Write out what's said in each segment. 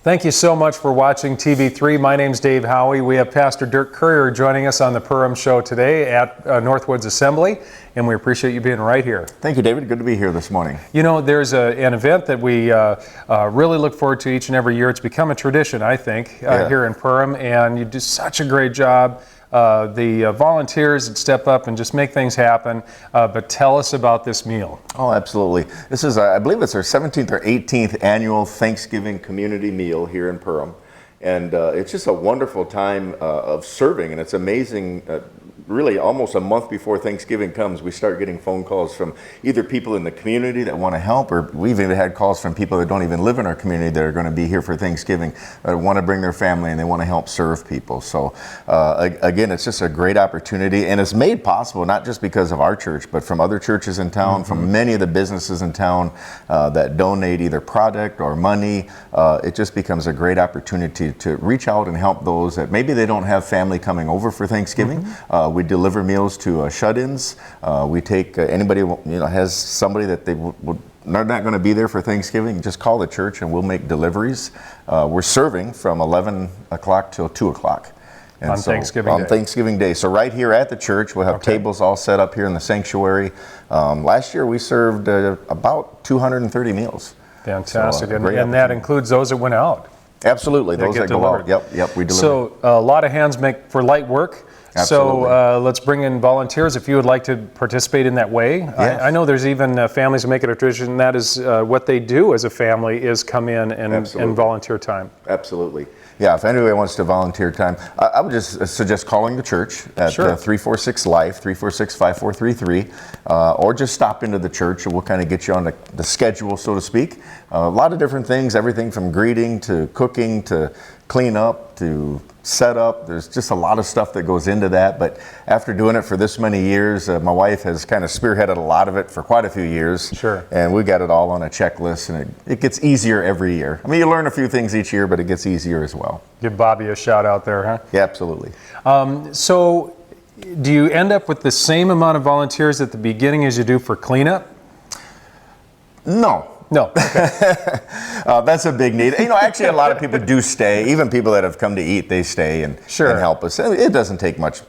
Thank you so much for watching TV3. My name's Dave Howie. We have Pastor Dirk Courier joining us on the Perham Show today at Northwoods Assembly, and we appreciate you being right here. Thank you, David. Good to be here this morning. You know, there's an event that we really look forward to each and every year. It's become a tradition, I think, here in Perham, and you do such a great job. The volunteers that step up and just make things happen, but tell us about this meal. Oh, absolutely. This is, I believe it's our 17th or 18th annual Thanksgiving community meal here in Perham. And it's just a wonderful time of serving, and it's amazing. Really, almost a month before Thanksgiving comes, we start getting phone calls from either people in the community that want to help, or we've even had calls from people that don't even live in our community that are going to be here for Thanksgiving, that want to bring their family and they want to help serve people. So again, it's just a great opportunity, and it's made possible not just because of our church, but from other churches in town, from many of the businesses in town that donate either product or money. It just becomes a great opportunity to reach out and help those that maybe they don't have family coming over for Thanksgiving. We deliver meals to shut-ins. We take anybody has somebody that they're not going to be there for Thanksgiving. Just call the church and we'll make deliveries. We're serving from 11 o'clock till 2 o'clock. On Thanksgiving Day. So right here at the church, we'll have tables all set up here in the sanctuary. Last year we served about 230 meals. Fantastic, so, and that includes those that went out. Absolutely, those that go out. Yep, we deliver. So a lot of hands make for light work. Absolutely. So let's bring in volunteers if you would like to participate in that way. Yes. I know there's even families who make it a tradition. That is what they do as a family, is come in and volunteer time. Absolutely. Yeah, if anybody wants to volunteer time, I would just suggest calling the church at 346-LIFE, 346-5433, or just stop into the church and we'll kind of get you on the schedule, so to speak. A lot of different things, everything from greeting to cooking to clean up to set up. There's just a lot of stuff that goes into that, but after doing it for this many years, my wife has kind of spearheaded a lot of it for quite a few years. Sure. And we got it all on a checklist, and it gets easier every year. I mean, you learn a few things each year, but it gets easier as well. Give Bobby a shout out there, huh? Yeah, absolutely. So do you end up with the same amount of volunteers at the beginning as you do for cleanup? No. No. Okay. That's a big need. Actually, a lot of people do stay. Even people that have come to eat, they stay and help us. It doesn't take much,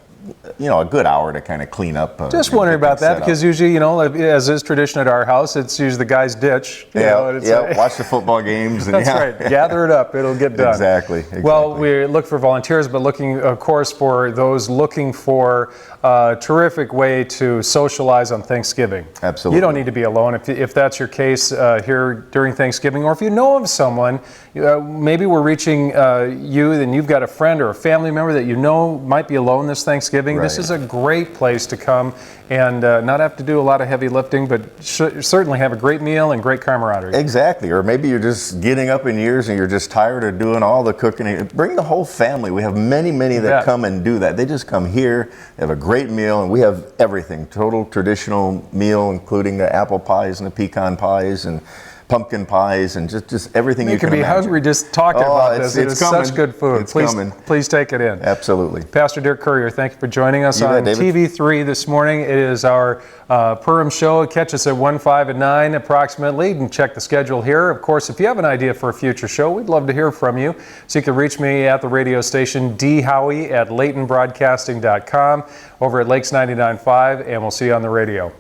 a good hour to kind of clean up. Just wondering about that, because usually, as is tradition at our house, it's usually the guy's ditch. Watch the football games. And That's right. Gather it up. It'll get done. Exactly. Well, we look for volunteers, but looking, of course, for those looking for a terrific way to socialize on Thanksgiving. Absolutely. You don't need to be alone if that's your case here during Thanksgiving, or if you know of someone, maybe we're reaching you and you've got a friend or a family member that you know might be alone this Thanksgiving. This is a great place to come and not have to do a lot of heavy lifting, but certainly have a great meal and great camaraderie. Exactly. Or maybe you're just getting up in years and you're just tired of doing all the cooking. Bring the whole family. We have many that come and do that. They just come here, they have a great meal, and we have everything. Total traditional meal, including the apple pies and the pecan pies and pumpkin pies and just everything you can imagine. You can be hungry just talking about this. It's such good food. Please take it in. Absolutely. Pastor Dirk Courier, thank you for joining us on TV3 this morning. It is our Perham Show. Catch us at 1, 5, and 9 approximately. You can check the schedule here. Of course, if you have an idea for a future show, we'd love to hear from you. So you can reach me at the radio station dhowie@laytonbroadcasting.com, over at Lakes 99.5, and we'll see you on the radio.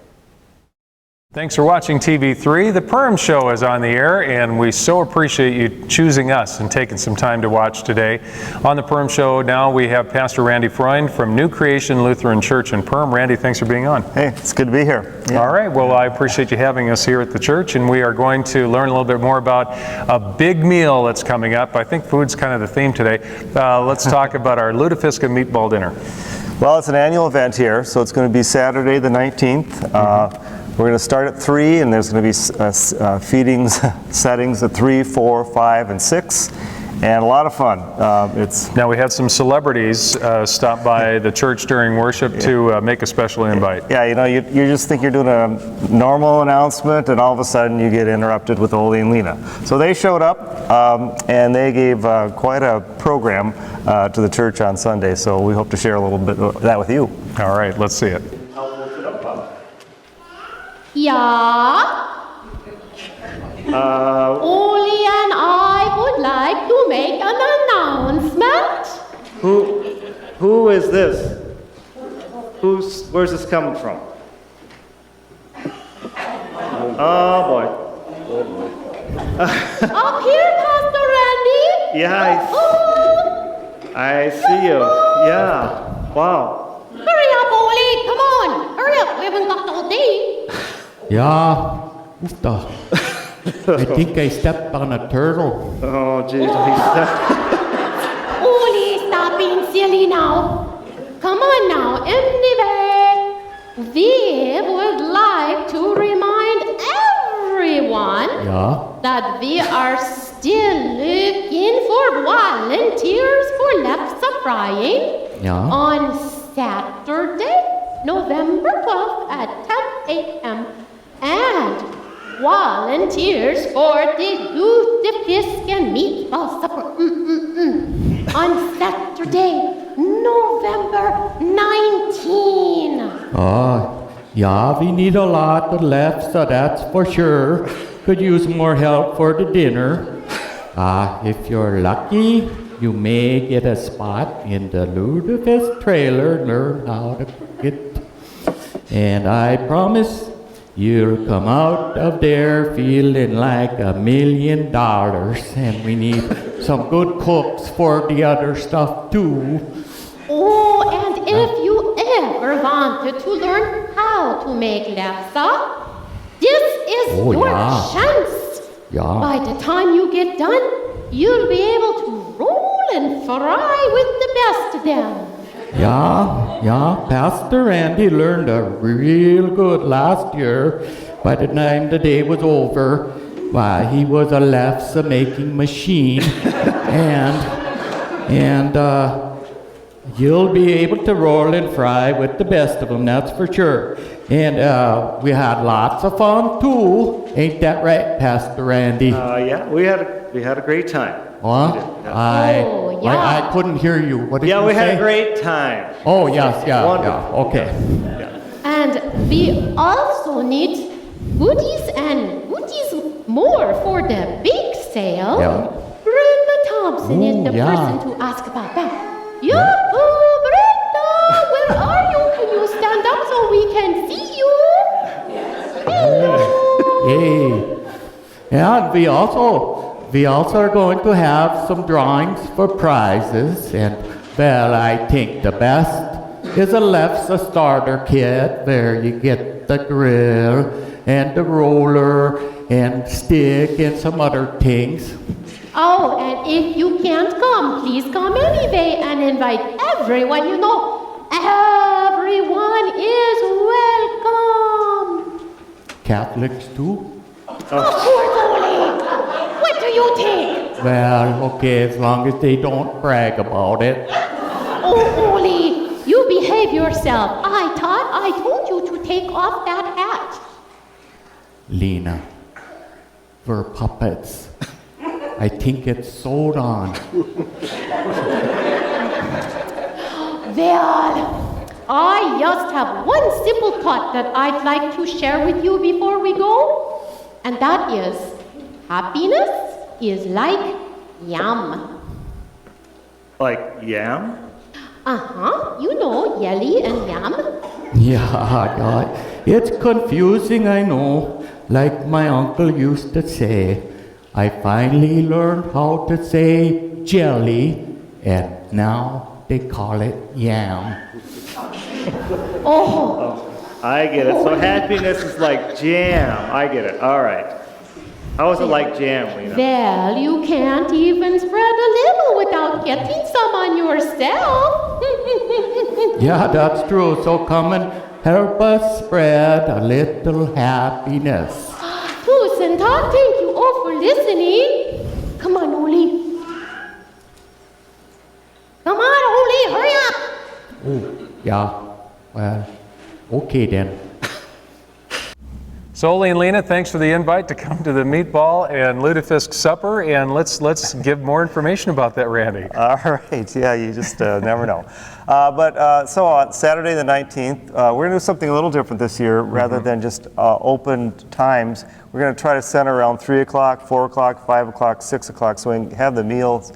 Thanks for watching TV3. The Perham Show is on the air, and we so appreciate you choosing us and taking some time to watch today. On the Perham Show now we have Pastor Randy Freund from New Creation Lutheran Church in Perham. Randy, thanks for being on. Hey, it's good to be here. Yeah. All right, well, I appreciate you having us here at the church, and we are going to learn a little bit more about a big meal that's coming up. I think food's kind of the theme today. Let's talk about our Lutefiska meatball dinner. Well, it's an annual event here, so it's going to be Saturday the 19th. We're going to start at 3, and there's going to be feedings, settings at 3, 4, 5, and 6, and a lot of fun. Now, we had some celebrities stop by the church during worship to make a special invite. Yeah, you just think you're doing a normal announcement, and all of a sudden you get interrupted with Ole and Lena. So they showed up, and they gave quite a program to the church on Sunday, so we hope to share a little bit of that with you. All right, let's see it. Ja? Oli and I would like to Who is this? Where's this coming from? Oh boy. Up here, Pastor Randy. Yeah, I see you. Yeah. Wow. Hurry up, Oli. Come on. Hurry up. We haven't got all day. Yeah, I think I stepped on a turtle. Oh, geez. Oli, stop being silly now. Come on now. Anyway, we would like to remind everyone that we are still looking for volunteers for lefse frying on Saturday, November 12th at 10 a.m. and volunteers for the lutefisk and meatball supper on Saturday, November 19. Yeah, we need a lot of left, so that's for sure. Could use more help for the dinner. If you're lucky, you may get a spot in the lutefisk trailer, learn how to cook it. And I promise you'll come out of there feeling like $1 million. And we need some good cooks for the other stuff too. Oh, and if you ever wanted to learn how to make lefse, this is your chance. Yeah. By the time you get done, you'll be able to roll and fry with the best of them. Yeah, Pastor Randy learned a real good last year. By the time the day was over, he was a lefse making machine. and you'll be able to roll and fry with the best of them, that's for sure. And we had lots of fun too. Ain't that right, Pastor Randy? Yeah, we had a great time. I couldn't hear you. What did you say? Yeah, we had a great time. Oh, yes, yeah, okay. And we also need goodies more for the big sale. Yeah. Brenda Thompson is the person to ask about that. Yoo-hoo, Brenda! Where are you? Can you stand up so we can see you? Hello! Yay. And we also are going to have some drawings for prizes. And, well, I think the best is a lefse starter kit where you get the grill and the roller and stick and some other things. Oh, and if you can't come, please come anyway and invite everyone you know. Everyone is welcome. Catholics too? Of course, Oli. What do you think? Well, okay, as long as they don't brag about it. Oh, Oli, you behave yourself. I thought I told you to take off that hat. Lena, we're puppets. I think it's sewed on. Well, I just have one simple thought that I'd like to share with you before we go. And that is, happiness is like yum. Like yam? You know, yelly and yum. Yeah, God. It's confusing, I know. Like my uncle used to say, I finally learned how to say jelly, and now they call it yam. Oh, I get it. So happiness is like jam. I get it. All right. How is it like jam, Lena? well, you can't even spread a little without getting some on yourself. Yeah, that's true. So come and help us spread a little happiness. Tusentak, thank you all for listening. Come on, Oli. Come on, Oli, hurry up. Oh, yeah. Well, okay then. So, Oli and Lena, thanks for the invite to come to the meatball and lutefisk supper, and let's give more information about that, Randy. All right. Yeah, you just never know. So on Saturday the 19th, we're going to do something a little different this year. Rather than just open times, We're going to try to center around 3 o'clock, 4 o'clock, 5 o'clock, 6 o'clock, so we can have the meals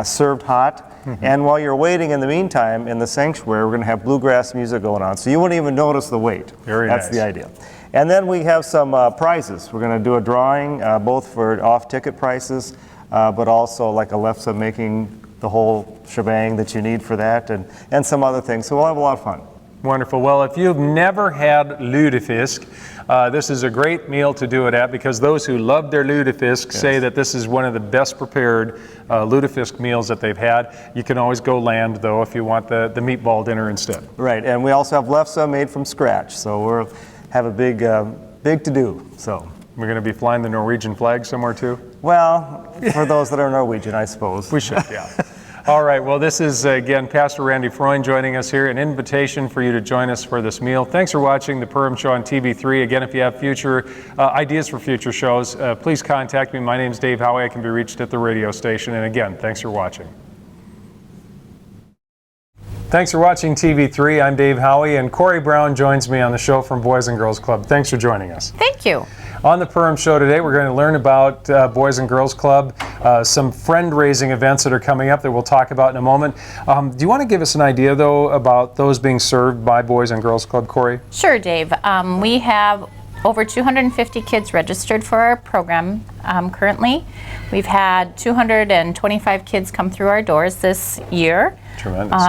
served hot. And while you're waiting in the meantime in the sanctuary, we're going to have bluegrass music going on, so you wouldn't even notice the wait. That's the idea. And then we have some prizes. We're going to do a drawing, both for off-ticket prices, but also like Alexa making the whole shebang that you need for that, and some other things. So we'll have a lot of fun. Wonderful. Well, if you've never had lutefisk, this is a great meal to do it at, because those who love their lutefisk say that this is one of the best prepared lutefisk meals that they've had. You can always go land, though, if you want the meatball dinner instead. Right, and we also have lefse made from scratch, so we'll have a big to do. So we're going to be flying the Norwegian flag somewhere too? Well, for those that are Norwegian, I suppose. We should, yeah. All right, well, this is, again, Pastor Randy Freund joining us here, an invitation for you to join us for this meal. Thanks for watching the Perham Show on TV3. Again, if you have future ideas for future shows, please contact me. My name's Dave Howie. I can be reached at the radio station. And again, thanks for watching. Thanks for watching TV3. I'm Dave Howie, and Corey Brown joins me on the show from Boys and Girls Club. Thanks for joining us. Thank you. On the Perham Show today, we're going to learn about Boys and Girls Club, some friend-raising events that are coming up that we'll talk about in a moment. Do you want to give us an idea, though, about those being served by Boys and Girls Club, Corey? Sure, Dave. We have over 250 kids registered for our program currently. We've had 225 kids come through our doors this year. Tremendous.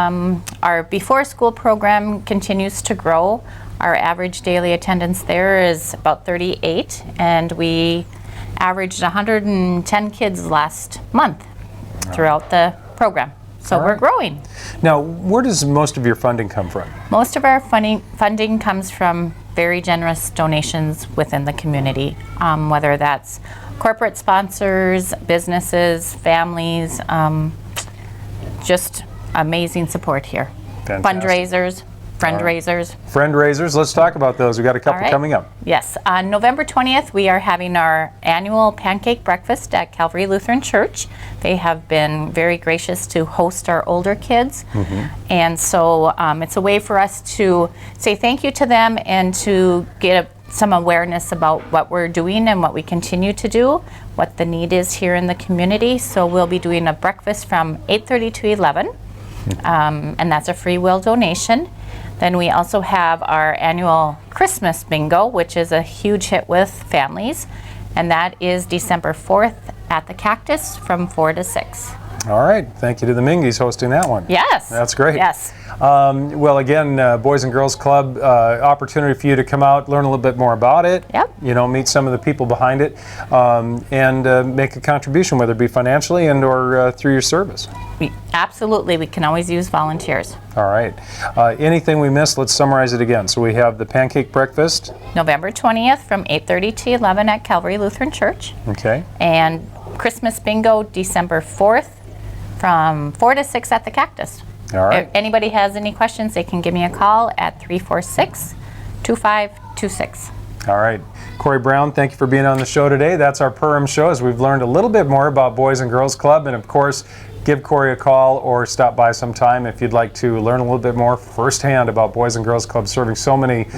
Our before school program continues to grow. Our average daily attendance there is about 38, and we averaged 110 kids last month throughout the program. So we're growing. Now, where does most of your funding come from? Most of our funding comes from very generous donations within the community, whether that's corporate sponsors, businesses, families, just amazing support here. Fantastic. Fundraisers. Let's talk about those. We've got a couple coming up. Yes. On November 20th, we are having our annual pancake breakfast at Calvary Lutheran Church. They have been very gracious to host our older kids. And so it's a way for us to say thank you to them and to get some awareness about what we're doing and what we continue to do, what the need is here in the community. So we'll be doing a breakfast from 8:30 to 11, and that's a free will donation. Then we also have our annual Christmas bingo, which is a huge hit with families, and that is December 4th at the Cactus from 4 to 6. All right. Thank you to the Mingies hosting that one. Yes. That's great. Yes. Well, again, Boys and Girls Club, opportunity for you to come out, learn a little bit more about it. Yep. You know, meet some of the people behind it, and make a contribution, whether it be financially and or through your service. Absolutely. We can always use volunteers. All right. Anything we missed, let's summarize it again. So we have the pancake breakfast. November 20th from 8:30 to 11 at Calvary Lutheran Church. Okay. And Christmas bingo December 4th from 4 to 6 at the Cactus. All right. If anybody has any questions, they can give me a call at 346-2526. All right. Corey Brown, thank you for being on the show today. That's our Perham Show, as we've learned a little bit more about Boys and Girls Club. And of course, give Corey a call or stop by sometime if you'd like to learn a little bit more firsthand about Boys and Girls Club serving so many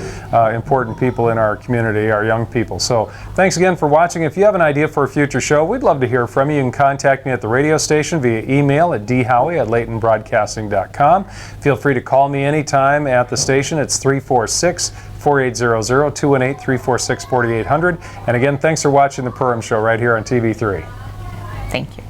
important people in our community, our young people. So thanks again for watching. If you have an idea for a future show, we'd love to hear from you. You can contact me at the radio station via email at dhowie@laytonbroadcasting.com. Feel free to call me anytime at the station. It's 346-4800, 218-346-4800. And again, thanks for watching the Perham Show right here on TV3. Thank you.